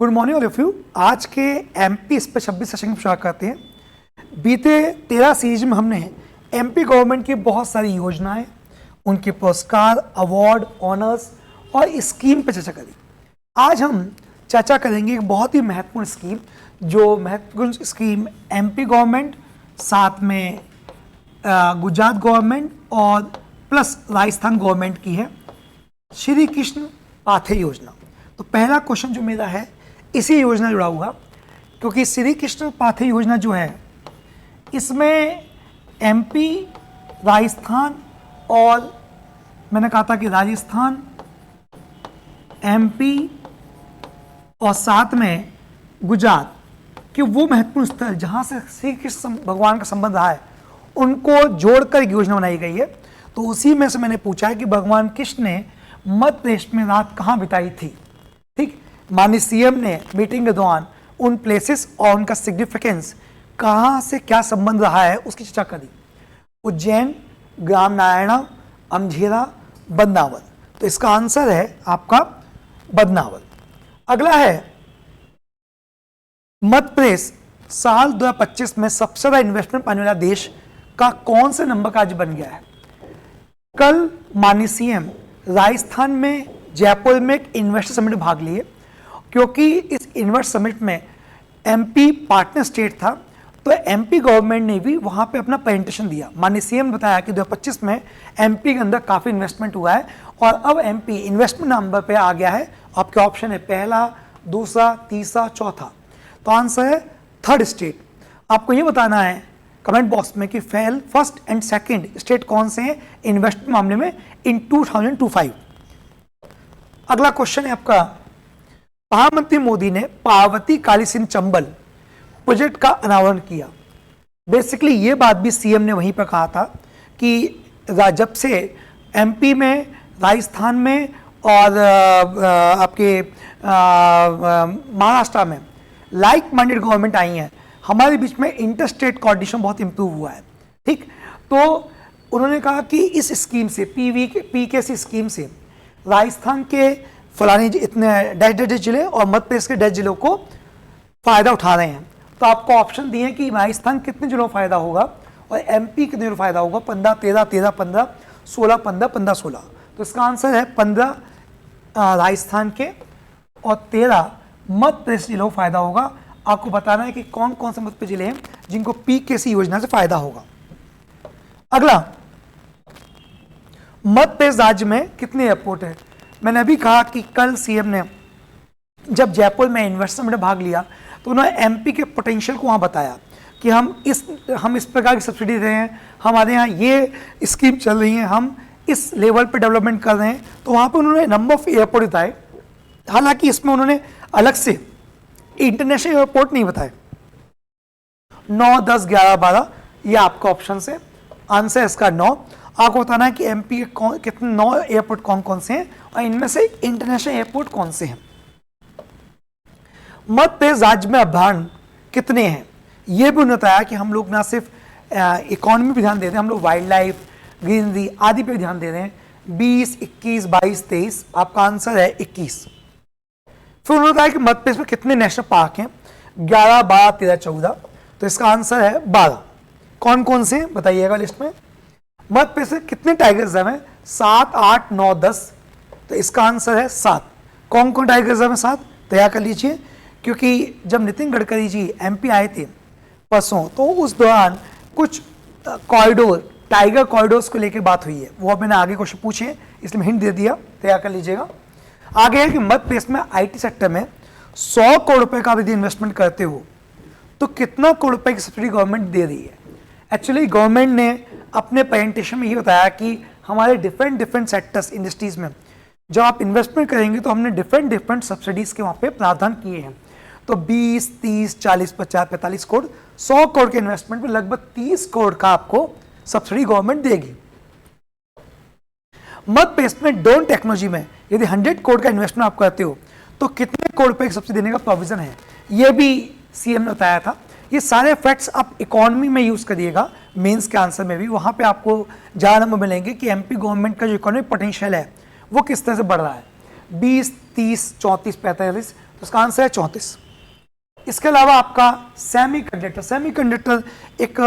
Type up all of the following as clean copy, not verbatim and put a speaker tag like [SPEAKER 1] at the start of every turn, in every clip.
[SPEAKER 1] Good morning all of you. आज के MP इस पर 26 सेशन की शुरुआत करते हैं। बीते 13 सीरीज में हमने एमपी गवर्नमेंट की बहुत सारी योजनाएं, उनके पुरस्कार, अवार्ड, ऑनर्स और स्कीम पर चर्चा करी। आज हम चर्चा करेंगे एक बहुत ही महत्वपूर्ण स्कीम, जो महत्वपूर्ण स्कीम एमपी गवर्नमेंट, साथ में गुजरात गवर्नमेंट और प्लस राजस्थान गवर्नमेंट की है, श्री कृष्ण पाथे योजना। तो पहला क्वेश्चन जो मेरा है इसी योजना जुड़ा हुआ, क्योंकि श्री कृष्ण पाथे योजना जो है इसमें एमपी, राजस्थान और मैंने कहा था कि राजस्थान, एमपी और साथ में गुजरात कि वो महत्वपूर्ण स्थल जहाँ से श्री कृष्ण भगवान का संबंध रहा है उनको जोड़कर एक योजना बनाई गई है। तो उसी में से मैंने पूछा है कि भगवान कृष्ण ने मध्य प्रदेश में रात कहाँ बिताई थी। ठीक, माननीय सीएम ने मीटिंग के दौरान उन प्लेसेस और उनका सिग्निफिकेंस, कहाँ से क्या संबंध रहा है, उसकी चर्चा करी। उज्जैन, ग्राम नारायणा, अमझेरा, बदनावर। तो इसका आंसर है आपका बदनावर। अगला है मध्य प्रदेश साल 2025 में सबसे ज्यादा इन्वेस्टमेंट पाने वाला देश का कौन से नंबर का आज बन गया है। कल माननीय सीएम राजस्थान में जयपुर में एक इन्वेस्टर समिट में भाग लिए, क्योंकि इस इन्वेस्टर समिट में एमपी पार्टनर स्टेट था, तो एमपी गवर्नमेंट ने भी वहां पे अपना प्रेजेंटेशन दिया। माननीय सीएम ने बताया कि 2025 में एमपी के अंदर काफी इन्वेस्टमेंट हुआ है और अब एमपी इन्वेस्टमेंट नंबर पे आ गया है। आपके ऑप्शन है पहला, दूसरा, तीसरा, चौथा। तो आंसर है थर्ड स्टेट। आपको ये बताना है कमेंट बॉक्स में कि फर्स्ट एंड सेकंड स्टेट कौन से हैं इन्वेस्टमेंट मामले में इन 2025। अगला क्वेश्चन है आपका, प्रधानमंत्री मोदी ने पार्वती काली सिंह चंबल प्रोजेक्ट का अनावरण किया। बेसिकली ये बात भी सीएम ने वहीं पर कहा था कि जब से एमपी में, राजस्थान में और आपके महाराष्ट्र में लाइक माइंडेड गवर्नमेंट आई हैं, हमारे बीच में इंटर स्टेट कोऑर्डिनेशन बहुत इंप्रूव हुआ है। ठीक, तो उन्होंने कहा कि इस स्कीम से, पीकेसी स्कीम से राजस्थान के फलानी इतने डैश जिले और मध्य प्रदेश के डैश जिलों को फायदा उठा रहे हैं। तो आपको ऑप्शन दिए हैं कि राजस्थान कितने जिलों को फायदा होगा और एमपी कितने जिलों को फायदा होगा। 15, 13, 13, 15, 16, 15, 15, 16। तो इसका आंसर है 15 राजस्थान के और 13 मध्य प्रदेश जिलों को फायदा होगा। आपको बताना है कि कौन कौन से मध्य प्रदेश जिले हैं जिनको पीकेसी योजना से फायदा होगा। अगला, मध्य प्रदेश राज्य में कितने एयरपोर्ट है। मैंने अभी कहा कि कल सीएम ने जब जयपुर में इन्वेस्टर में भाग लिया तो उन्होंने एमपी के पोटेंशियल को वहाँ बताया कि हम इस प्रकार की सब्सिडी दे रहे हैं, हमारे यहाँ ये स्कीम चल रही है, हम इस लेवल पे डेवलपमेंट कर रहे हैं। तो वहाँ पे उन्होंने नंबर ऑफ एयरपोर्ट बताए। हालांकि इसमें उन्होंने अलग से इंटरनेशनल एयरपोर्ट नहीं बताए। 9, 10, 11, 12 ये आपका ऑप्शन से आंसर इसका 9। आपको बताना है कि एमपी के कितने 9 एयरपोर्ट कौन कौन से हैं और इनमें से इंटरनेशनल एयरपोर्ट कौन से हैं। मध्य प्रदेश राज्य में अभयारण्य कितने हैं। यह भी उन्होंने बताया कि हम लोग ना सिर्फ इकोनॉमी पे ध्यान दे रहे हैं, हम लोग वाइल्ड लाइफ, ग्रीनरी आदि पे ध्यान दे रहे हैं। 20, 21, 22, 23 आपका आंसर है 21। फिर उन्होंने बताया कि मध्य प्रदेश में कितने नेशनल पार्क हैं। 11, 12, 13, 14। तो इसका आंसर है 12। कौन कौन से बताइएगा लिस्ट में। मध्य प्रदेश में कितने टाइगर रिजर्व हैं। 7, 8, 9, 10। तो इसका आंसर है 7। कौन कौन टाइगर रिजर्व है 7 तैयार कर लीजिए, क्योंकि जब नितिन गडकरी जी एमपी आए थे परसों, तो उस दौरान कुछ कॉरिडोर, टाइगर कॉरिडोर्स को लेकर बात हुई है। वो अब मैंने आगे क्वेश्चन पूछे इसलिए हिंट दे दिया, तैयार कर लीजिएगा। आगे है कि मध्य प्रदेश में आईटी सेक्टर में 100 करोड़ रुपए का यदि इन्वेस्टमेंट करते हो तो कितना करोड़ रुपए की सब्सिडी गवर्नमेंट दे रही है। एक्चुअली गवर्नमेंट ने अपने प्रेजेंटेशन में ये बताया कि हमारे डिफरेंट सेक्टर्स, इंडस्ट्रीज में जब आप इन्वेस्टमेंट करेंगे तो हमने डिफरेंट सब्सिडीज के वहाँ पे प्रावधान किए हैं। तो 20, 30, 40, 50, 45 करोड़, 100 करोड़ के इन्वेस्टमेंट में लगभग 30 करोड़ का आपको सब्सिडी गवर्नमेंट देगी। मध्य प्रदेश में ड्रोन टेक्नोलॉजी में यदि 100 करोड़ का इन्वेस्टमेंट आप करते हो तो कितने करोड़ रुपए की सब्सिडी देने का प्रोविजन है, यह भी सीएम ने बताया था। ये सारे फैक्ट्स आप इकोनॉमी में यूज करिएगा, मेंस के आंसर में भी वहां पे आपको ज़्यादा नंबर मिलेंगे कि एमपी गवर्नमेंट का जो इकोनॉमिक पोटेंशियल है वो किस तरह से बढ़ रहा है। 20, 30, 34, 45 तो इसका आंसर है 34। इसके अलावा आपका सेमीकंडक्टर एक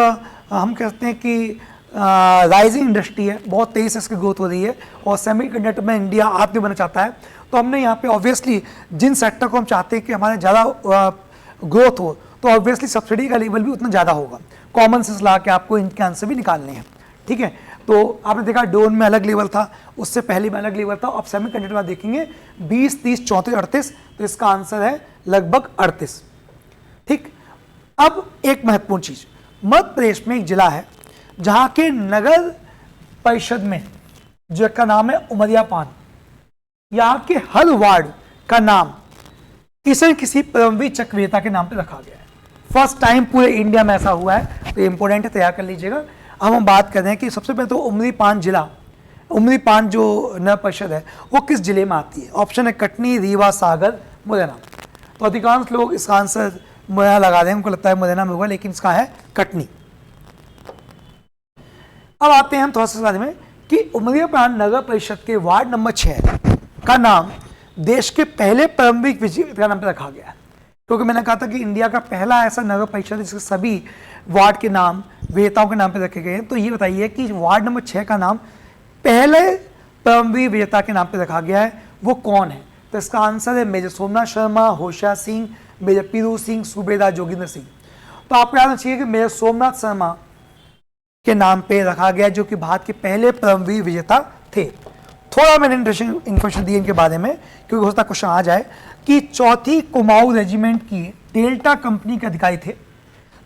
[SPEAKER 1] हम कहते हैं कि राइजिंग इंडस्ट्री है, बहुत तेज़ी से इसकी ग्रोथ हो रही है और सेमीकंडक्टर में इंडिया आत्मनिर्भर बनना चाहता है। तो हमने यहाँ पे ऑब्वियसली जिन सेक्टर को हम चाहते हैं कि हमारे ज़्यादा ग्रोथ हो, तो ऑब्वियसली सब्सिडी का लेवल भी उतना ज़्यादा होगा। कॉमन सेंस ला के आपको इनके आंसर भी निकालने हैं, ठीक है। तो आपने देखा ड्रोन में अलग लेवल था, उससे पहले में अलग लेवल था। अब सेमीकंडक्टर में देखेंगे 20, 30, 34, 38, तो इसका आंसर है लगभग 38, ठीक। अब एक महत्वपूर्ण चीज, मध्य प्रदेश में एक जिला है जहां के नगर परिषद में जिसका नाम है उमरिया पान, यहां के हर वार्ड का नाम किसी न किसी परमवीर चक्र विजेता के नाम पे रखा गया है। फर्स्ट टाइम पूरे इंडिया में ऐसा हुआ है, तो इंपॉर्टेंट है, तैयार कर लीजिएगा। अब हम बात कर रहे हैं कि सबसे पहले तो उमरी पान जिला, उमरी पान जो नगर परिषद है वो किस जिले में आती है। ऑप्शन है कटनी, रीवा, सागर, मुरैना। तो अधिकांश लोग इसका आंसर मुरैना लगा दें, उनको लगता है मुरैना में होगा, लेकिन इसका है कटनी। अब आते हैं हम थोड़ा सा बारे में कि उमरिया पान नगर परिषद के वार्ड नंबर 6 का नाम देश के पहले परमवीर विजेता का नाम पे रखा गया है, क्योंकि मैंने कहा था कि इंडिया का पहला ऐसा नगर परिषद जिसके सभी वार्ड के नाम विजेताओं के नाम पे रखे गए हैं। तो ये बताइए कि वार्ड नंबर 6 का नाम पहले परमवीर विजेता के नाम पे रखा गया है, वो कौन है। तो इसका आंसर है मेजर सोमनाथ शर्मा, होशियार सिंह, मेजर पीरू सिंह, सूबेदार जोगिंदर सिंह। तो आपको याद रखना चाहिए कि मेजर सोमनाथ शर्मा के नाम पे रखा गया, जो कि भारत के पहले परमवीर विजेता थे। थोड़ा मैंने इंटरेस्टिंग इन्फॉर्मेशन दी इनके बारे में, क्योंकि हो सकता है क्वेश्चन आ जाए कि 4थी कुमाऊं रेजिमेंट की डेल्टा कंपनी के अधिकारी थे,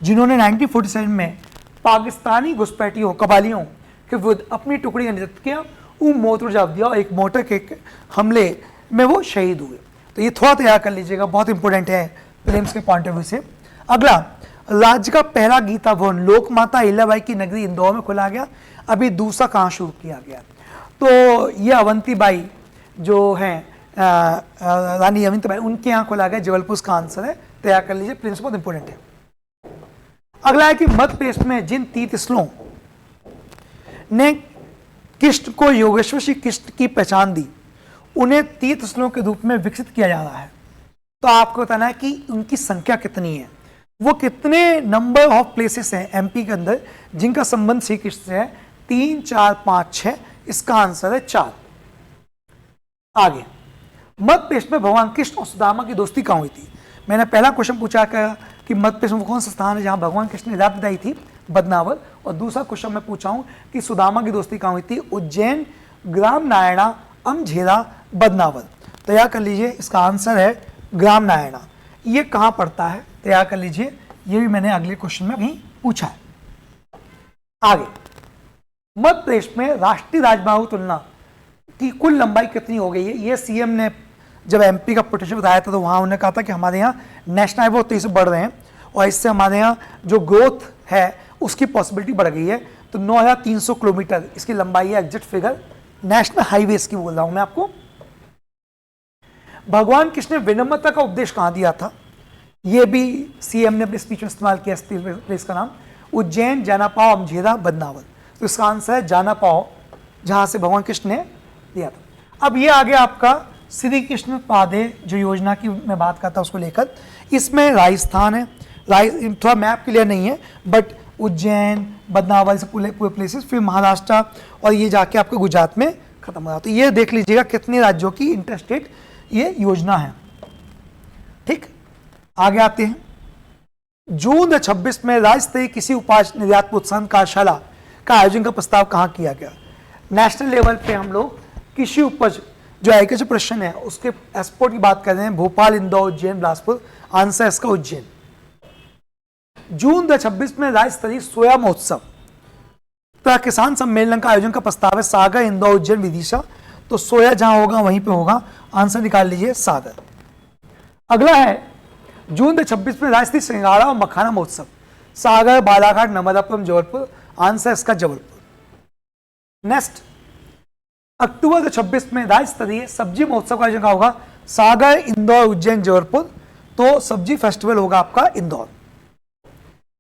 [SPEAKER 1] जिन्होंने 1947 में पाकिस्तानी घुसपैठियों, कबालियों के विरुद्ध अपनी टुकड़ी का नेतृत्व किया, वो मोर्टर जवाब दिया और एक मोर्टर के हमले में वो शहीद हुए। तो ये थोड़ा तैयार कर लीजिएगा, बहुत इंपॉर्टेंट है प्रीलिम्स के पॉइंट ऑफ व्यू से। अगला, राज्य का पहला गीता भवन लोक माता अहिल्याबाई की नगरी इंदौर में खोला गया। अभी दूसरा कहाँ शुरू किया गया। तो ये अवंतीबाई जो हैं रानी अवंतीबाई, उनके यहाँ खोला गया, जबलपुर का आंसर है, तैयार कर लीजिए, प्रिंस बहुत इंपॉर्टेंट है। अगला है कि मध्य प्रदेश में जिन तीर्थस्थलों ने कृष्ण को योगेश्वर श्री कृष्ण की पहचान दी, उन्हें तीर्थस्थलों के रूप में विकसित किया जा रहा है। तो आपको बताना है कि उनकी संख्या कितनी है, वो कितने नंबर ऑफ प्लेसेस हैं एमपी के अंदर जिनका संबंध श्री कृष्ण से है। 3, 4, 5, 6, इसका आंसर है 4। आगे, मध्य प्रदेश में भगवान कृष्ण और सुदामा की दोस्ती कहाँ हुई थी। मैंने पहला क्वेश्चन पूछा कि मध्य प्रदेश में कौन सा स्थान है जहां भगवान कृष्ण ने रात बिताई थी, बदनावर। और दूसरा क्वेश्चन मैं पूछा हूं कि सुदामा की दोस्ती कहाँ हुई थी, उज्जैन, ग्राम नारायणा, अमझेरा, बदनावर। तैयार कर लीजिए, इसका आंसर है ग्राम नारायणा। ये कहाँ पड़ता है, तैयार कर लीजिए, ये भी मैंने अगले क्वेश्चन में कहीं पूछा है। आगे, मध्य प्रदेश में राष्ट्रीय राजमार्ग तुलना की कुल लंबाई कितनी हो गई है। ये सीएम ने जब एमपी का पोटेंशियल बताया था, तो वहाँ उन्होंने कहा था कि हमारे यहाँ नेशनल हाईवे तेजी से बढ़ रहे हैं और इससे हमारे यहाँ जो ग्रोथ है उसकी पॉसिबिलिटी बढ़ गई है। तो 9,300 किलोमीटर इसकी लंबाई है, एग्जैक्ट फिगर नेशनल हाईवे की बोल रहा हूं मैं आपको। भगवान कृष्ण ने विनम्रता का उपदेश कहाँ दिया था, ये भी सीएम ने अपने स्पीच में इस्तेमाल किया। प्लेस का नाम उज्जैन, जानापाव, अमझेरा, बदनावर। तो इसका आंसर है जानापाव, जहां से भगवान कृष्ण ने दिया था। अब ये आ गया आपका श्री कृष्ण पादे जो योजना की मैं बात करता उसको लेकर। इसमें राजस्थान है, थोड़ा मैप क्लियर नहीं है, बट उज्जैन, बदनावर से पूरे प्लेसेस, फिर महाराष्ट्र और ये जाके आपको गुजरात में खत्म हो रहा। तो ये देख लीजिएगा कितने राज्यों की इंटरस्टेट ये योजना है, ठीक। आगे आते हैं, जून 26 में राज्य स्तरीय किसी उपज निर्यात प्रोत्साहन कार्यशाला का आयोजन का प्रस्ताव कहाँ किया गया। नेशनल लेवल पे हम लोग कृषि उपज जो एग्रीकल्चर प्रदर्शन है उसके एक्सपोर्ट की बात कर रहे हैं, भोपाल, इंदौर, उज्जैन, बिलासपुर। आंसर इसका उज्जैन। जून 26 में राज्य स्तरीय सोया महोत्सव तथा किसान सम्मेलन का आयोजन का प्रस्ताव है, सागर, इंदौर, उज्जैन, विदिशा। तो सोया जहां होगा वहीं पे होगा, आंसर निकाल लीजिए सागर। अगला है जून 26 में राज्य स्तरीय सिंगाड़ा और मखाना महोत्सव, सागर, बालाघाट, नर्मदापुरम, जबलपुर। आंसर इसका जबलपुर। नेक्स्ट, अक्टूबर 26 में राज्य स्तरीय सब्जी महोत्सव का आयोजन होगा, सागर, इंदौर, उज्जैन, जबलपुर। तो सब्जी फेस्टिवल होगा आपका इंदौर।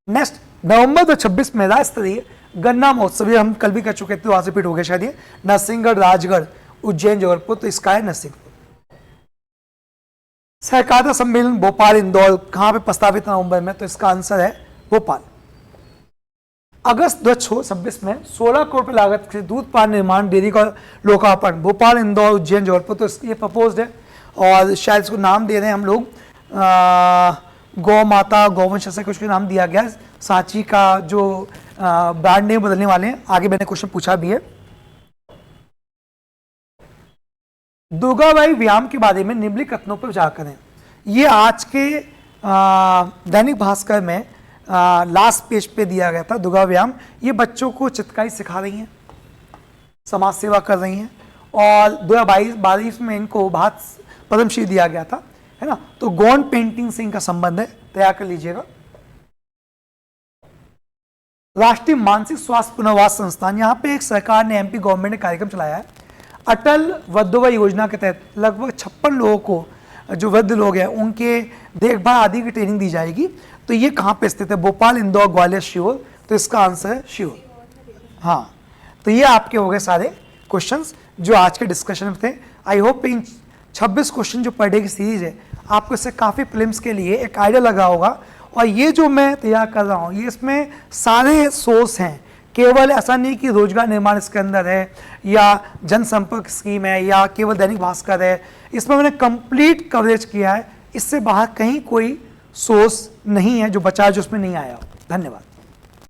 [SPEAKER 1] नेक्स्ट, नवंबर 26 में राज्य स्तरीय गन्ना महोत्सव, हम कल भी कर चुके थे, वहां से रिपीट हो गया शायद, ये नरसिंहगढ़, राजगढ़, उज्जैन, जबलपुर। तो इसका है नरसिंहपुर। सहकारिता सम्मेलन भोपाल इंदौर कहां पे प्रस्तावित नवंबर में, तो इसका आंसर है भोपाल। अगस्त 2026 में 16 करोड़ रुपए लागत से दूध पान निर्माण डेयरी का लोकार्पण भोपाल, इंदौर, उज्जैन, जबलपुर, तो ये प्रपोज्ड है और शायद इसको नाम दे रहे हैं हम लोग गौ माता गौवंश ऐसा कुछ नाम दिया गया है। सांची का जो ब्रांड नेम बदलने वाले हैं, आगे मैंने क्वेश्चन पूछा भी है। दुर्गाबाई व्यायाम के बारे में निम्नलिखित कथनों पर विचार करें। ये आज के दैनिक भास्कर में लास्ट पेज पे दिया गया था। दुर्गा व्यायाम, ये बच्चों को चित्रकारी सिखा रही हैं, समाज सेवा कर रही हैं और 2022 में इनको भारत पद्मश्री दिया गया था, है ना। तो गौन पेंटिंग से इनका संबंध है, तैयार कर लीजिएगा। राष्ट्रीय मानसिक स्वास्थ्य पुनर्वास संस्थान, यहाँ पे एक सरकार ने एमपी गवर्नमेंट ने कार्यक्रम चलाया है। अटल वृद्धोदय योजना के तहत लगभग 56 लोगों को, जो वृद्ध लोग हैं, उनके देखभाल आदि की ट्रेनिंग दी जाएगी। तो ये कहाँ पे स्थित है? भोपाल, इंदौर, ग्वालियर, सीहोर, तो इसका आंसर है सीहोर। हाँ, तो ये आपके हो गए सारे क्वेश्चंस जो आज के डिस्कशन में थे। आई होप इन 26 क्वेश्चन जो पर डे की सीरीज है, आपको इससे काफ़ी फिल्म्स के लिए एक आइडिया लगा होगा। और ये जो मैं तैयार कर रहा हूँ, ये इसमें सारे सोर्स हैं, केवल ऐसा नहीं कि रोजगार निर्माण इसके अंदर है या जनसंपर्क स्कीम है या केवल दैनिक भास्कर है। इसमें मैंने कंप्लीट कवरेज किया है, इससे बाहर कहीं कोई सोर्स नहीं है जो बचा, जो उसमें नहीं आया। धन्यवाद।